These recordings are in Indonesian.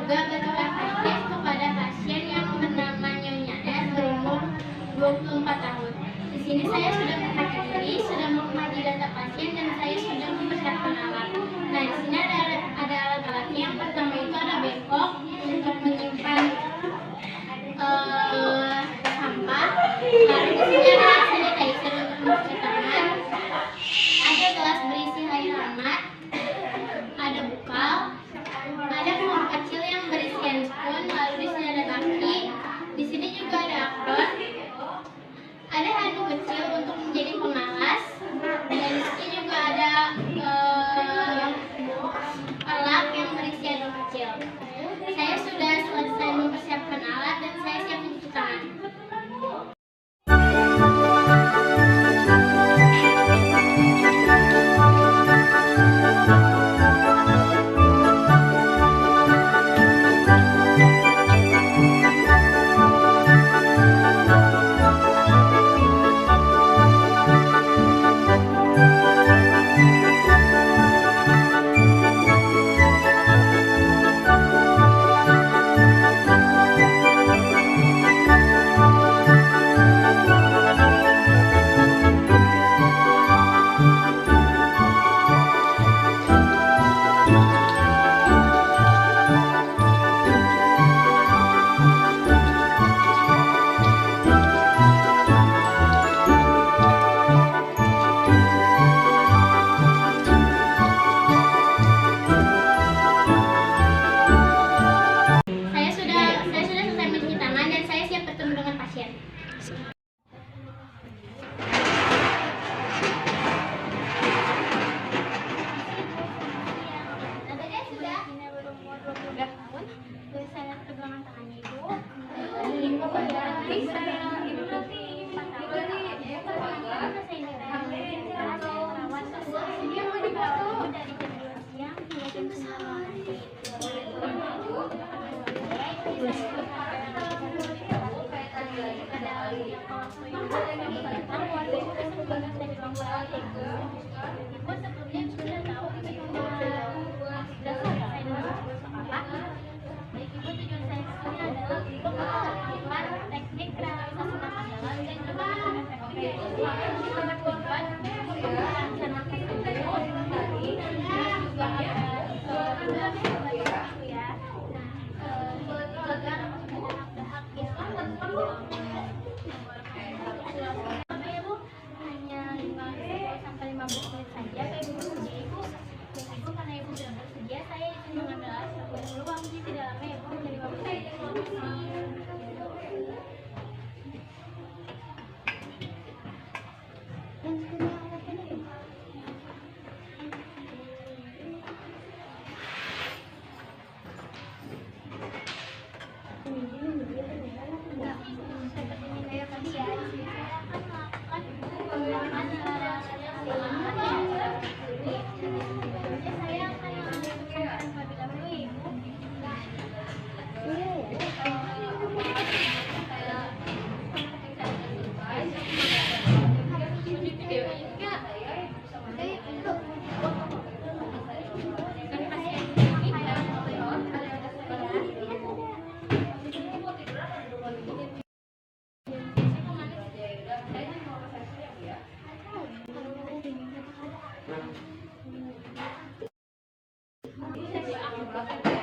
juga bertukar pasien kepada pasien yang bernama Nyonya S berumur 24 tahun. Di sini saya sudah mengkaji diri, sudah mengaji data pasien, dan saya sudah mempersiapkan alat. Nah, di sini ada alat-alatnya. Yang pertama itu ada bengkok untuk menyimpan sampah. Lalu di sini ada sanitizer untuk mencuci tangan. Ada gelas berisi air hangat. Ada bukal. Ada form kecil yang berisi handphone. Lalu di sini ada kaki. Di sini juga ada apron. Ada handuk kecil untuk menjadi pengalas. Dan di sini juga ada pelak yang berisi handuk kecil. Saya sudah selesai mempersiapkan alat dan saya siap mencuci tangan.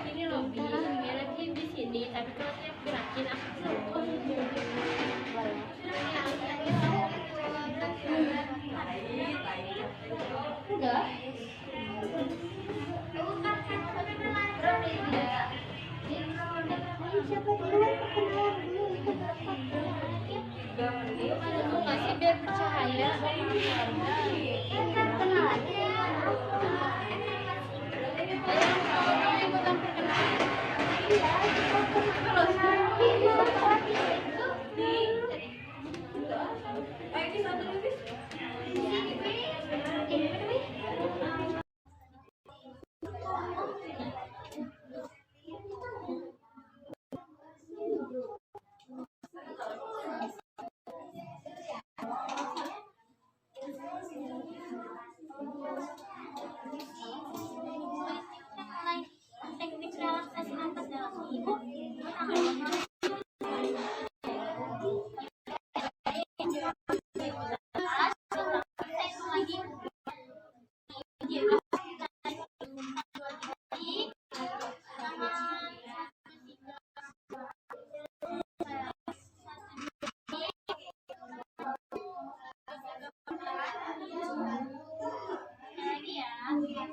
Ini loh, merahnya di sini, tapi kalau tiap gerakin aku enggak. Masih biar bercahaya.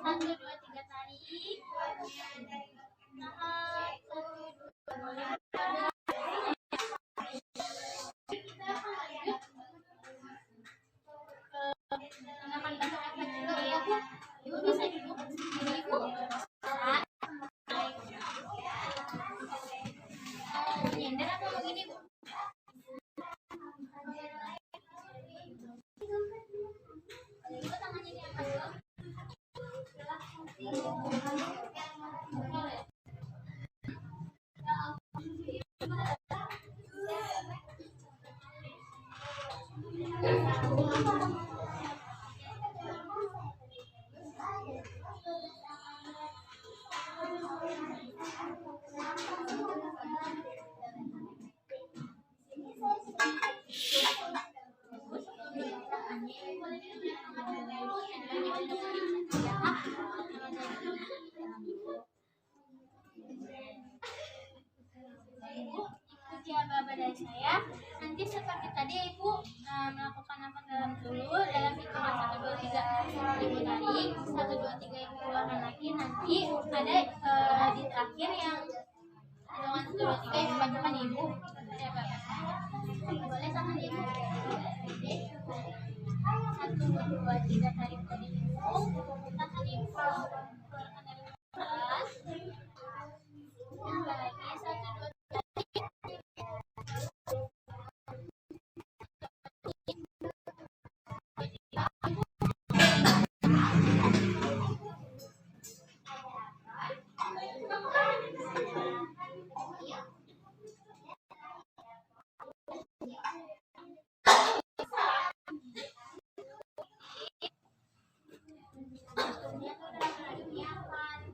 1, 2, 3 tarik. Tahan. 1, 2, 3. Tangan belakang kecil ya, Bu. Ibu bisa duduk sendiri, Bu. Nyender atau begini, Bu? Ibu tangannya diangkat dulu. Ibu ikuti aba-aba dari saya. Nanti seperti tadi Ibu melakukan nafas dalam dulu dalam hitungan 1, 2, 3 Ibu tarik 1, 2, 3 Ibu keluarkan lagi. Nanti ada di terakhir yang hitungan 1, 2, 3 Ibu bacakan Ibu. Ada aba-aba saya. Boleh tangan Ibu. 1, 2, 3 tarik dari Ibu. Tahan Ibu. Keluarkan dari nafas. Yang lagi 1, 2, 3.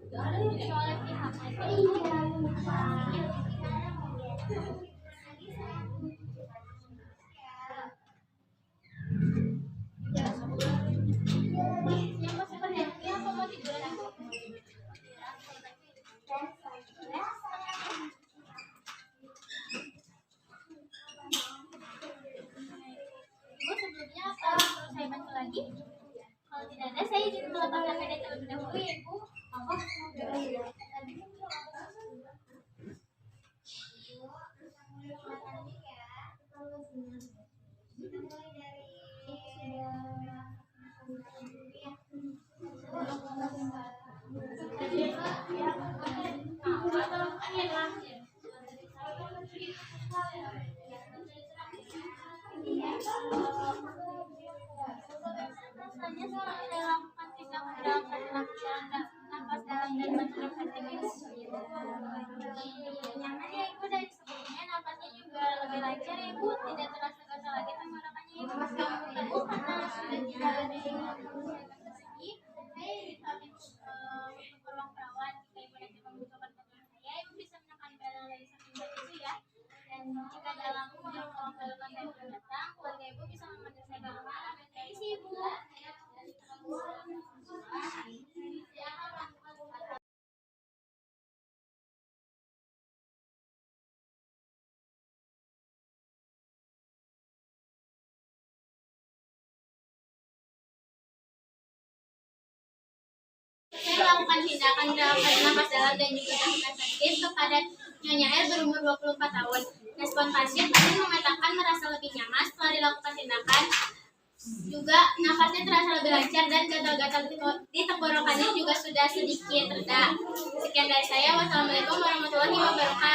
Soalnya pihak yang mau seperti apa mau tiduran Ibu? Ibu sebelumnya apa perlu saya bantu lagi? Kalau tidak ada, saya izin melepas APD terlebih dahulu ya Ibu. Rasanya setelah saya lakukan tindak nafas dalam dan menghembuskan Ibu. Nyaman ya Ibu, dari sebelumnya nafasnya juga lebih lancar ya Ibu, tidak terasa gatal lagi tenggorokannya Ibu. Ibu karena sudah tidak ada yang lagi, saya ditamit ke ruang perawat. Jika Ibu nanti membutuhkan bantuan saya, Ibu bisa menekan bel dari samping bed itu ya. Dan jika dalam waktu saya belum datang, keluarga Ibu bisa memanggil saya ke rumah. Permisi Ibu. Saya melakukan tindakan nafas dalam dan juga tahan efektif kepada Nyonya R berumur 24 tahun. Respon pasien memetakan merasa lebih nyaman setelah dilakukan tindakan. Juga nafasnya terasa lebih lancar dan gatal-gatal di tenggorokannya juga sudah sedikit reda. Sekian dari saya. Wassalamualaikum warahmatullahi wabarakatuh.